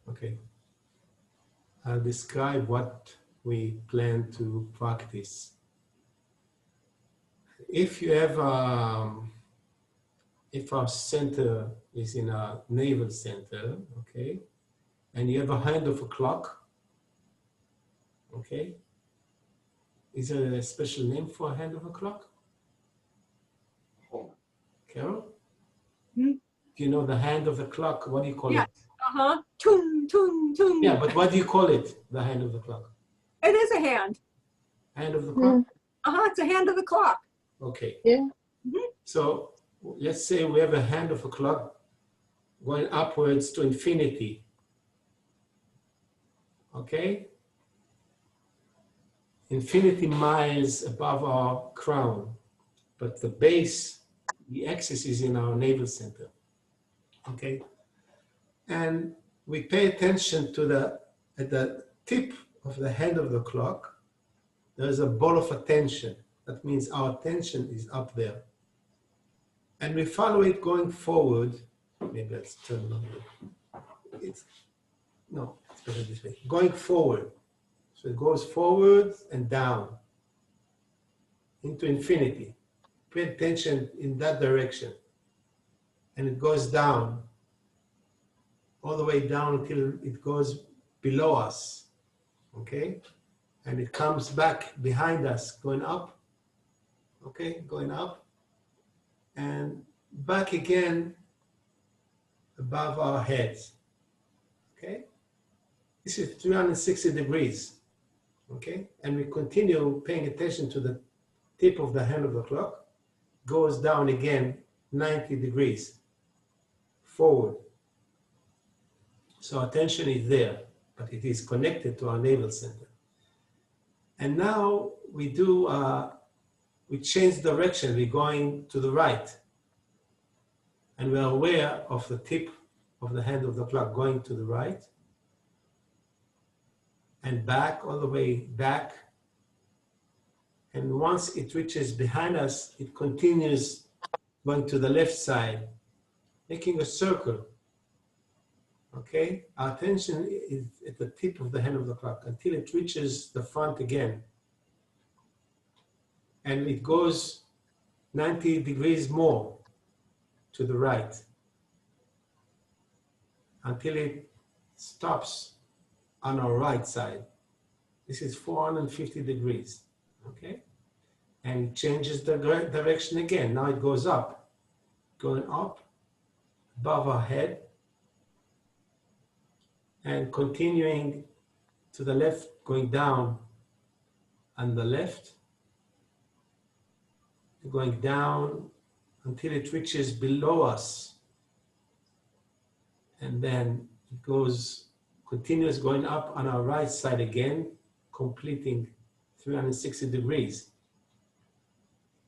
Okay. I'll describe what we plan to practice. If you have, if our center is in a navel center, okay, and you have a hand of a clock, okay, is there a special name for a hand of a clock? Carol? Hmm? Do you know the hand of the clock? What do you call Yeah. it? Tung, tung, tung. Yeah, but what do you call it, the hand of the clock? It is a hand. Hand of the clock? It's a hand of the clock. Okay. Yeah. So let's say we have a hand of a clock going upwards to infinity. Okay? Infinity miles above our crown, but the base, the axis is in our navel center. Okay? And we pay attention to at the tip of the hand of the clock, there's a ball of attention. That means our attention is up there. And we follow it going forward. Maybe let's turn it on. It's better this way. Going forward. So it goes forward and down into infinity. Pay attention in that direction. And it goes down, all the way down until it goes below us. Okay? And it comes back behind us, going up. Okay? Going up. And back again above our heads. Okay? This is 360 degrees. Okay? And we continue paying attention to the tip of the hand of the clock, goes down again 90 degrees forward. So attention is there, but it is connected to our navel center. And now we change direction, we're going to the right. And we're aware of the tip of the hand of the clock going to the right and back, all the way back. And once it reaches behind us, it continues going to the left side, making a circle. Okay? Our attention is at the tip of the hand of the clock until it reaches the front again. And it goes 90 degrees more to the right until it stops on our right side. This is 450 degrees, okay? And it changes the direction again. Now it goes up, going up above our head and continuing to the left, going down on the left, going down until it reaches below us. And then it continues going up on our right side again, completing 360 degrees.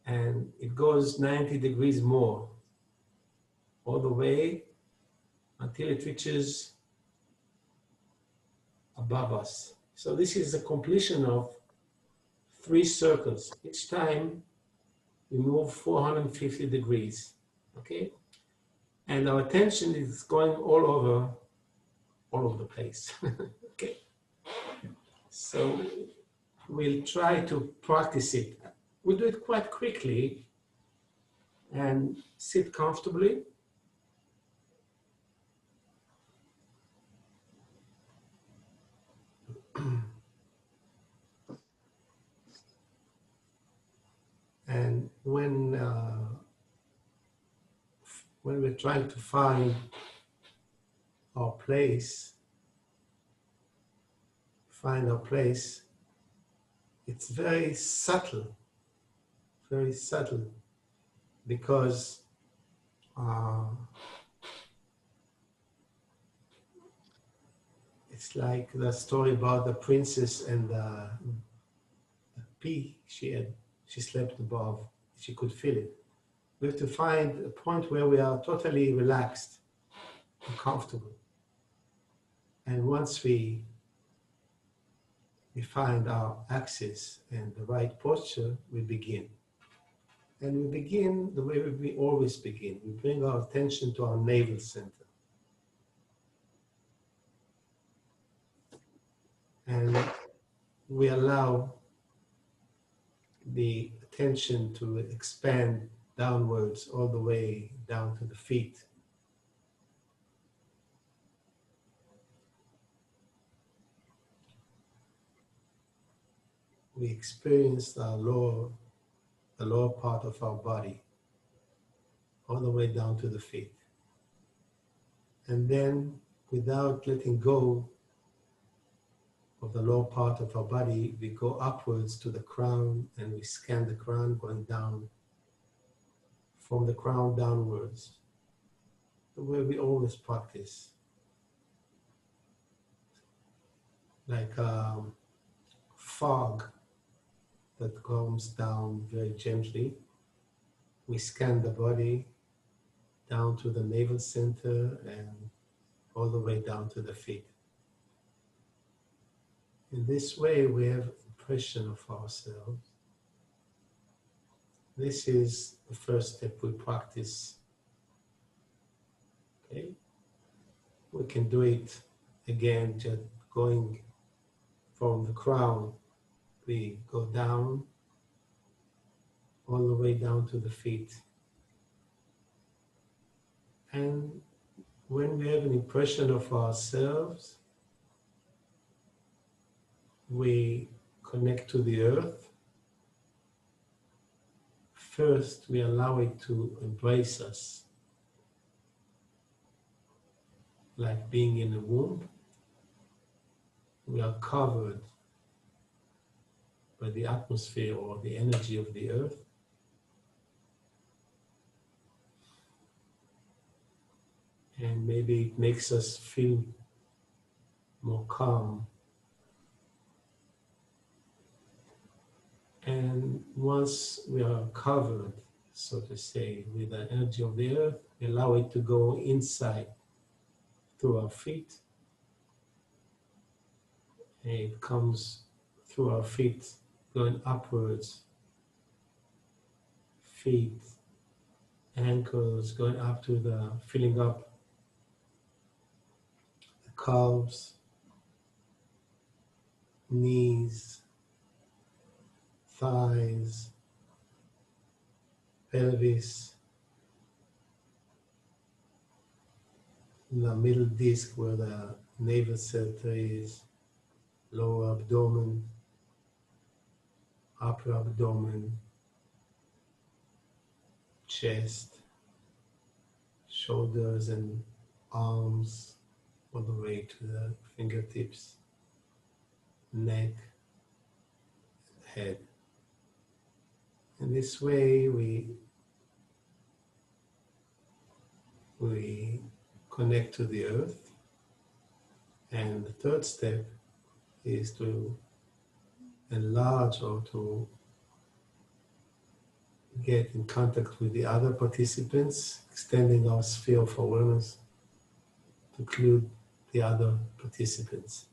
And it goes 90 degrees more, all the way until it reaches above us. So this is the completion of 3 circles. Each time we move 450 degrees, okay? And our attention is going all over the place, okay? So we'll try to practice it. We'll do it quite quickly and sit comfortably. And when we're trying to find our place, it's very subtle, because it's like the story about the princess and the pea she slept above. She could feel it. We have to find a point where we are totally relaxed and comfortable. And once we find our axis and the right posture, we begin. And we begin the way we always begin. We bring our attention to our navel center. And we allow the attention to expand downwards all the way down to the feet. We experience the lower part of our body all the way down to the feet. And then, without letting go of the lower part of our body, we go upwards to the crown and we scan the crown going down, from the crown downwards, the way we always practice. Like fog that comes down very gently. We scan the body down to the navel center and all the way down to the feet. In this way, we have impression of ourselves. This is the first step we practice. Okay? We can do it again, just going from the crown. We go down, all the way down to the feet. And when we have an impression of ourselves, we connect to the earth. First, we allow it to embrace us, like being in a womb. We are covered by the atmosphere or the energy of the earth. And maybe it makes us feel more calm. And once we are covered, so to say, with the energy of the earth, we allow it to go inside through our feet. And it comes through our feet, going upwards, feet, ankles, going up to the, filling up the calves, knees, thighs, pelvis, the middle disc where the navel center is, lower abdomen, upper abdomen, chest, shoulders and arms, all the way to the fingertips, neck, head. In this way, we connect to the earth. And the third step is to enlarge or to get in contact with the other participants, extending our sphere of awareness to include the other participants.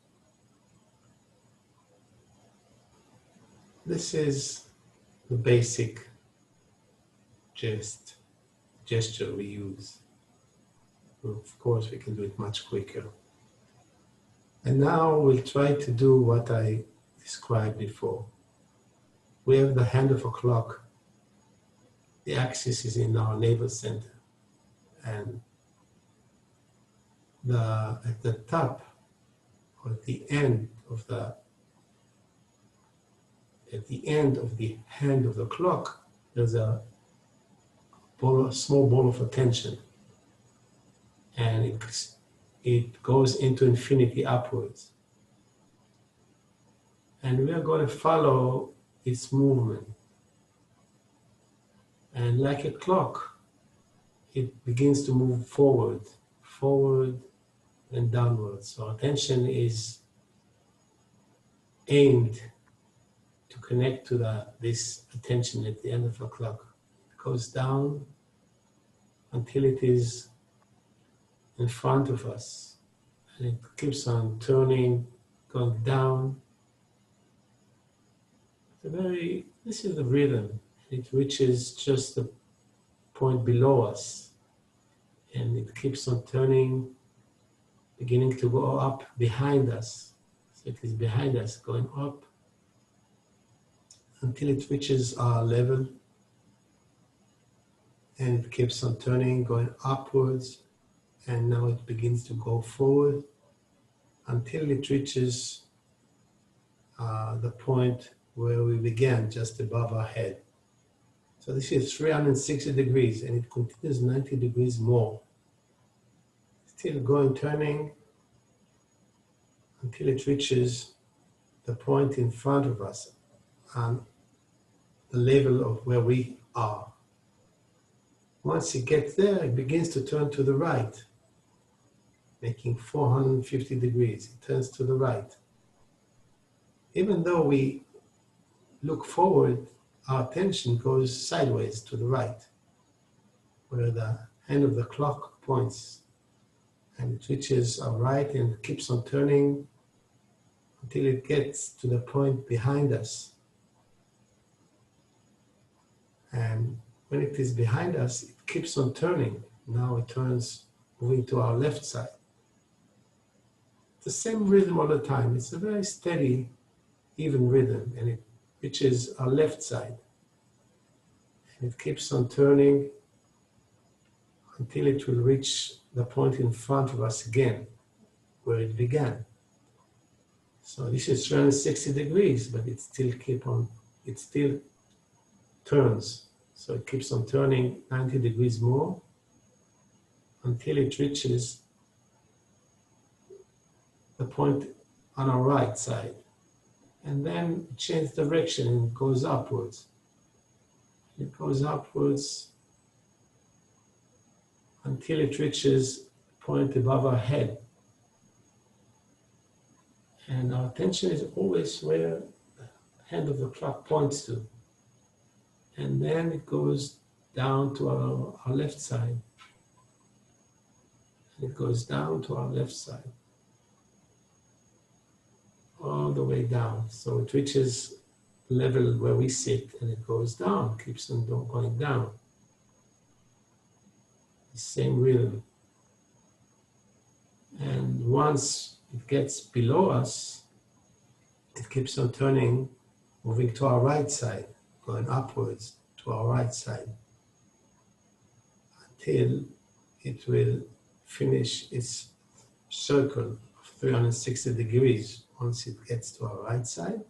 This is the basic gesture we use. Of course, we can do it much quicker. And now we'll try to do what I described before. We have the hand of a clock. The axis is in our navel center. And at the top, or at the end of the hand of the clock, there's a small ball of attention. And it goes into infinity upwards. And we are going to follow its movement. And like a clock, it begins to move forward and downwards. So attention is aimed to connect to this attention at the end of the clock. It goes down until it is in front of us. And it keeps on turning, going down. This is the rhythm. It reaches just the point below us. And it keeps on turning, beginning to go up behind us. So it is behind us, going up until it reaches our level, and it keeps on turning, going upwards, and now it begins to go forward until it reaches the point where we began, just above our head. So this is 360 degrees, and it continues 90 degrees more. Still going, turning, until it reaches the point in front of us on the level of where we are. Once it gets there, it begins to turn to the right, making 450 degrees. It turns to the right. Even though we look forward, our attention goes sideways to the right, where the hand of the clock points, and it reaches our right and keeps on turning until it gets to the point behind us. And when it is behind us, it keeps on turning. Now it turns, moving to our left side. It's the same rhythm all the time. It's a very steady, even rhythm, and it reaches our left side. And it keeps on turning until it will reach the point in front of us again, where it began. So this is 360 degrees, but it still turns. So it keeps on turning 90 degrees more until it reaches the point on our right side. And then it changes direction and goes upwards. It goes upwards until it reaches a point above our head. And our attention is always where the hand of the clock points to. And then it goes down to our left side. And it goes down to our left side. All the way down. So it reaches the level where we sit, and it goes down, keeps on going down. The same rhythm. And once it gets below us, it keeps on turning, moving to our right side, going upwards to our right side, until it will finish its circle of 360 degrees once it gets to our right side.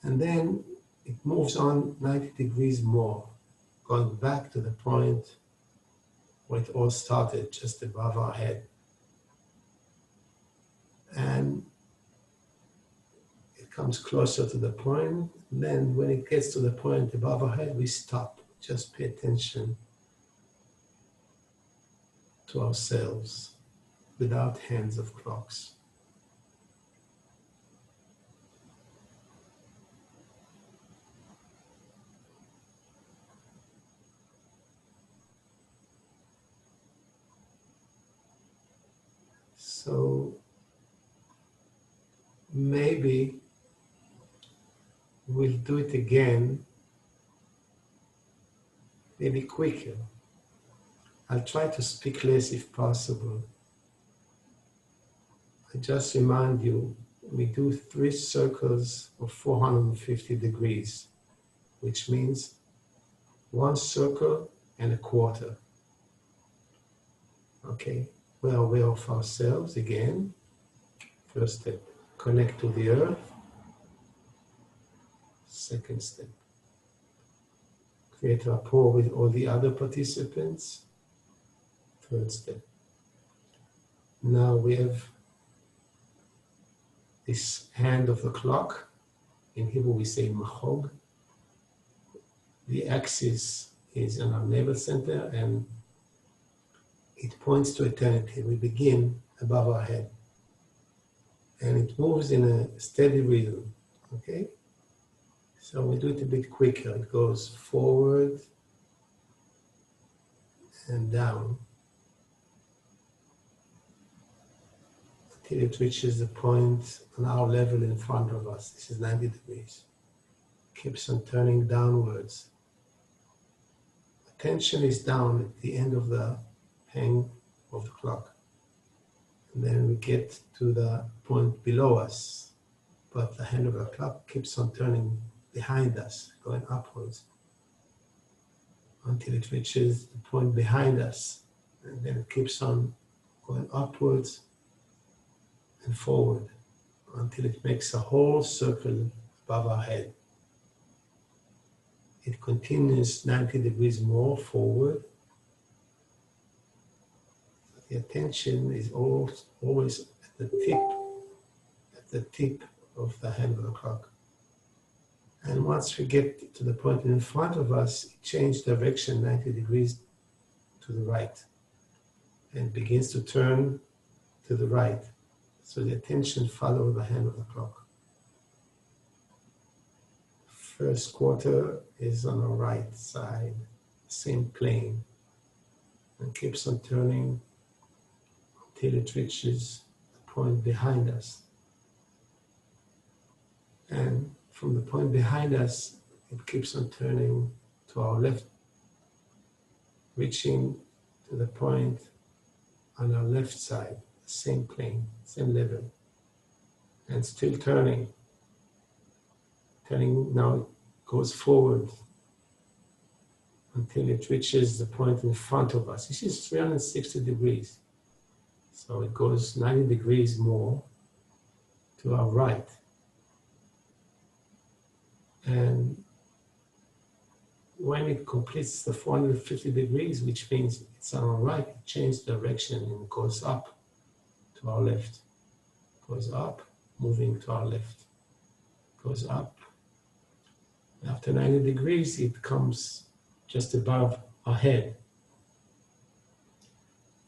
And then it moves on 90 degrees more, going back to the point where it all started, just above our head. And it comes closer to the point. And then when it gets to the point above our head, we stop. Just pay attention to ourselves without hands of clocks. So maybe we'll do it again, maybe quicker. I'll try to speak less if possible. I just remind you, we do 3 circles of 450 degrees, which means 1 circle and a quarter. Okay, we're aware of ourselves again. First step, connect to the earth. Second step, create rapport with all the other participants. Third step. Now we have this hand of the clock. In Hebrew we say mahog. The axis is in our navel center and it points to eternity. We begin above our head. And it moves in a steady rhythm, okay? So we do it a bit quicker. It goes forward and down until it reaches the point on our level in front of us. This is 90 degrees. Keeps on turning downwards. Attention is down at the end of the hang of the clock. And then we get to the point below us, but the hand of the clock keeps on turning behind us, going upwards, until it reaches the point behind us. And then it keeps on going upwards and forward until it makes a whole circle above our head. It continues 90 degrees more forward. The attention is always at the tip of the hand of the clock. And once we get to the point in front of us, it changes direction 90 degrees to the right and begins to turn to the right. So the attention follows the hand of the clock. First quarter is on the right side, same plane, and keeps on turning until it reaches the point behind us. And from the point behind us, it keeps on turning to our left, reaching to the point on our left side, same plane, same level, and still turning. Turning now, it goes forward until it reaches the point in front of us. This is 360 degrees. So it goes 90 degrees more to our right. And when it completes the 450 degrees, which means it's on our right, it changes direction and goes up to our left. Goes up, moving to our left. Goes up. After 90 degrees, it comes just above our head.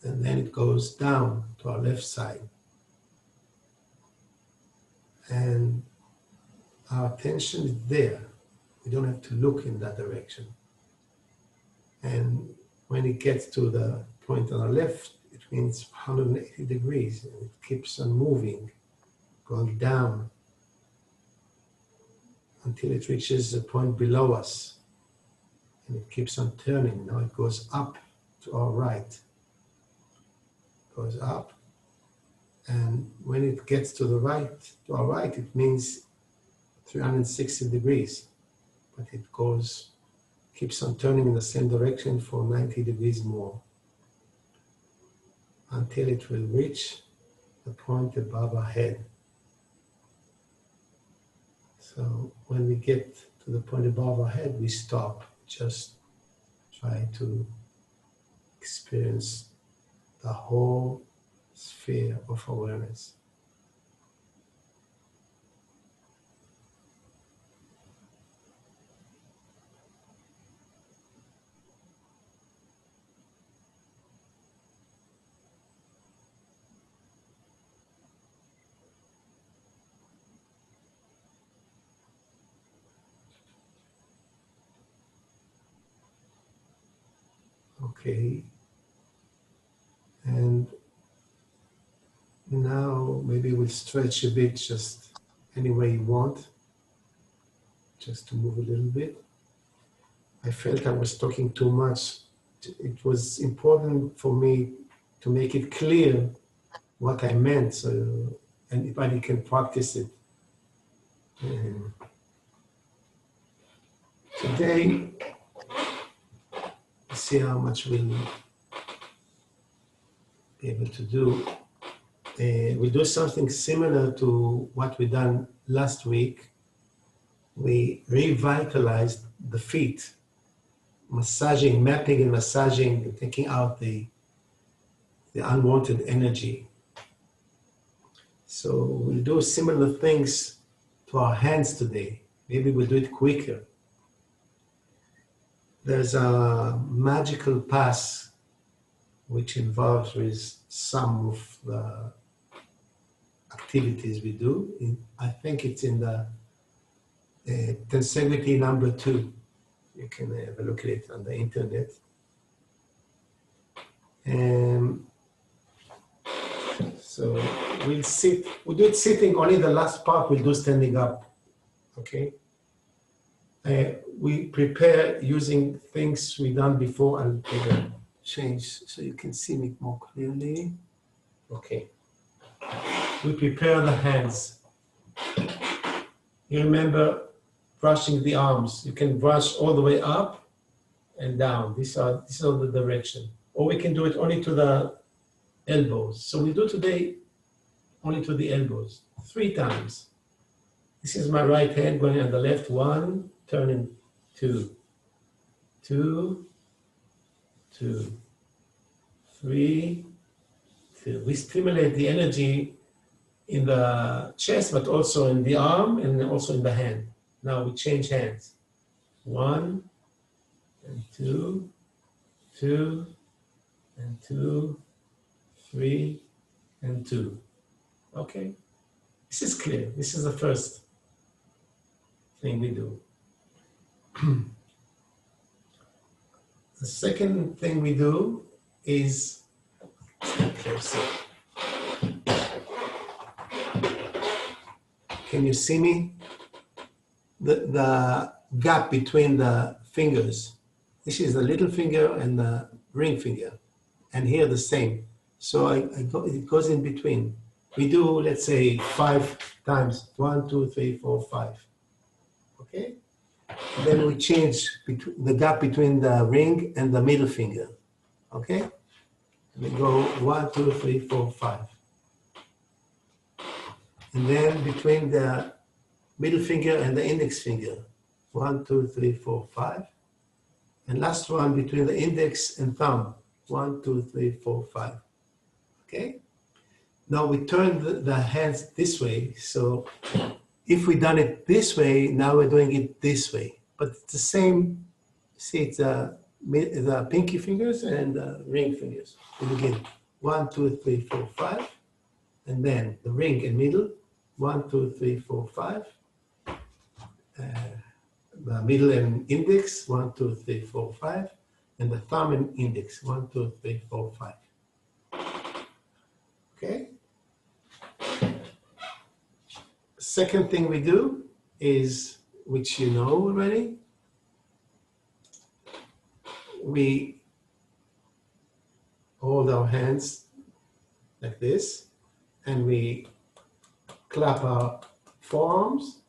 And then it goes down to our left side. And our attention is there. We don't have to look in that direction. And when it gets to the point on the left, it means 180 degrees, and it keeps on moving, going down until it reaches the point below us. And it keeps on turning. Now it goes up to our right. Goes up. And when it gets to the right, to our right, it means 360 degrees. But it goes, keeps on turning in the same direction for 90 degrees more, until it will reach the point above our head. So when we get to the point above our head, we stop, just try to experience the whole sphere of awareness. Okay, and now maybe we'll stretch a bit, just any way you want, just to move a little bit. I felt I was talking too much. It was important for me to make it clear what I meant, so anybody can practice it. And today, see how much we'll be able to do. We do something similar to what we done last week. We revitalized the feet, massaging, mapping and massaging, and taking out the unwanted energy. So we'll do similar things to our hands today. Maybe we'll do it quicker. There's a magical pass which involves with some of the activities we do. I think it's in the tensegrity number 2. You can have a look at it on the internet. So we'll sit, we'll do it sitting, only the last part we'll do standing up, okay? We prepare using things we've done before. I'll take a change so you can see me more clearly. Okay. we prepare the hands. You remember brushing the arms. You can brush all the way up and down. These are the direction. Or we can do it only to the elbows. So we do today only to the elbows, 3 times. This is my right hand going on the left, 1, turning 2, 2, 2, 3, 2. We stimulate the energy in the chest, but also in the arm and also in the hand. Now we change hands. 1 and 2, 2 and 2, 3 and 2. Okay? This is clear. This is the first thing we do. The second thing we do is, stand closer. Can you see me? The gap between the fingers. This is the little finger and the ring finger. And here the same. So it goes in between. We do, let's say, 5 times. 1, 2, 3, 4, 5. Okay? Then we change the gap between the ring and the middle finger. Okay? We go 1, 2, 3, 4, 5. And then between the middle finger and the index finger. 1, 2, 3, 4, 5. And last one between the index and thumb. 1, 2, 3, 4, 5. Okay? Now we turn the hands this way. So if we done it this way, now we're doing it this way. But it's the same. See, it's the pinky fingers and the ring fingers. We begin 1, 2, 3, 4, 5. And then the ring and middle. 1, 2, 3, 4, 5. The middle and index. 1, 2, 3, 4, 5. And the thumb and index. 1, 2, 3, 4, 5. Okay? Second thing we do is, which you know already, we hold our hands like this and we clap our forearms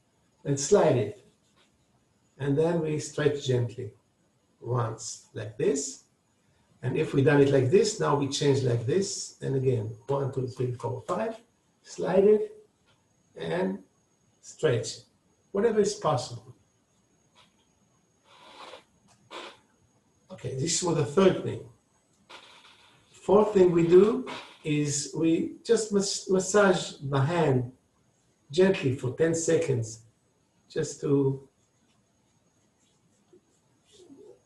and slide it. And then we stretch gently once like this. And if we done it like this, now we change like this. And again, 1, 2, 3, 4, 5. Slide it and stretch. Whatever is possible. Okay, this was the third thing. Fourth thing we do is we just massage the hand gently for 10 seconds. Just to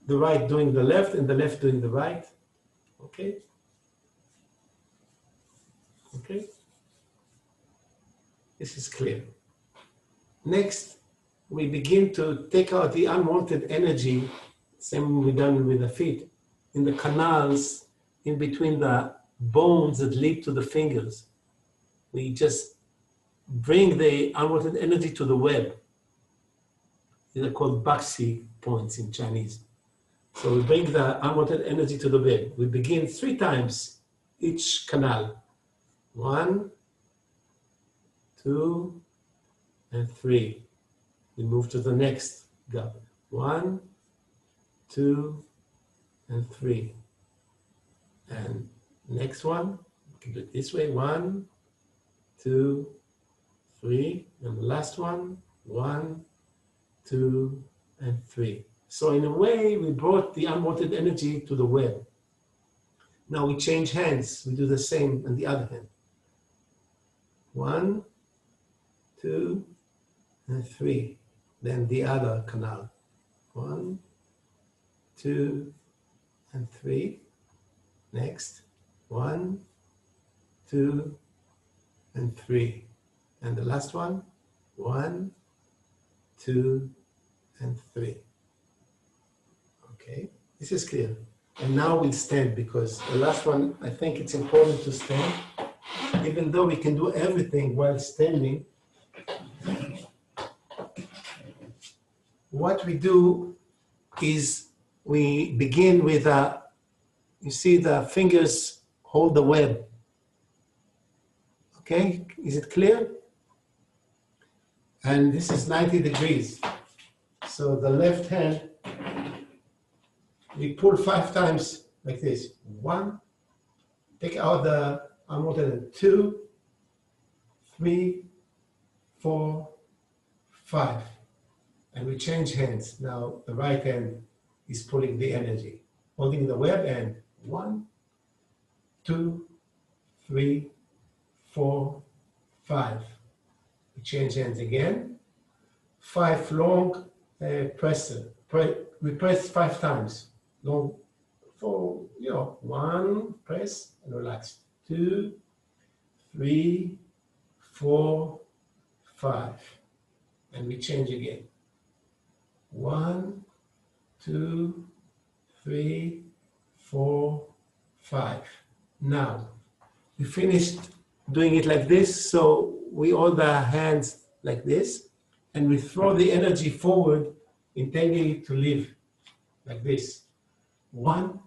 the right doing the left and the left doing the right. Okay? Okay? This is clear. Next, we begin to take out the unwanted energy, same we've done with the feet, in the canals in between the bones that lead to the fingers. We just bring the unwanted energy to the web. These are called baxi points in Chinese. So we bring the unwanted energy to the web. We begin 3 times each canal. 1, 2, and 3. We move to the next gap. 1, 2, and 3. And next one, we can do it this way. 1, 2, 3. And the last one, 1, 2, and 3. So in a way, we brought the unwanted energy to the web. Now we change hands. We do the same on the other hand. 1, 2, and 3. Then the other canal. 1, 2, and 3. Next. 1, 2, and 3. And the last one. 1, 2, and 3. Okay, this is clear. And now we'll stand because the last one, I think it's important to stand. Even though we can do everything while standing, what we do is we begin with you see the fingers hold the web. Okay, is it clear? And this is 90 degrees. So the left hand, we pull 5 times like this. 1, take out the arm alternate. 2, 3, 4, 5. And we change hands. Now the right hand is pulling the energy, holding the web end. 1, 2, 3, 4, 5. We change hands again. 5 long we press 5 times. Long for 1, press and relax. 2, 3, 4, 5. And we change again. 1, 2, 3, 4, 5. Now, we finished doing it like this, so we hold our hands like this, and we throw the energy forward, intending it to live like this. 1,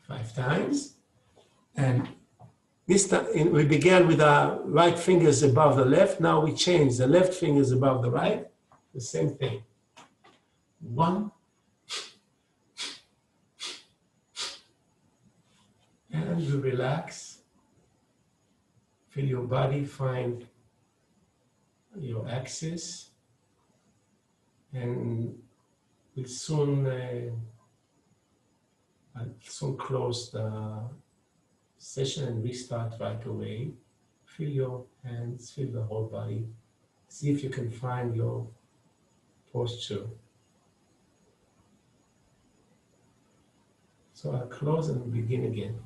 5 times, and this time we began with our right fingers above the left. Now we change the left fingers above the right. The same thing. 1, and you relax. Feel your body find your axis, and we'll soon close the session and restart right away. Feel your hands, feel the whole body. See if you can find your posture. So I'll close and begin again.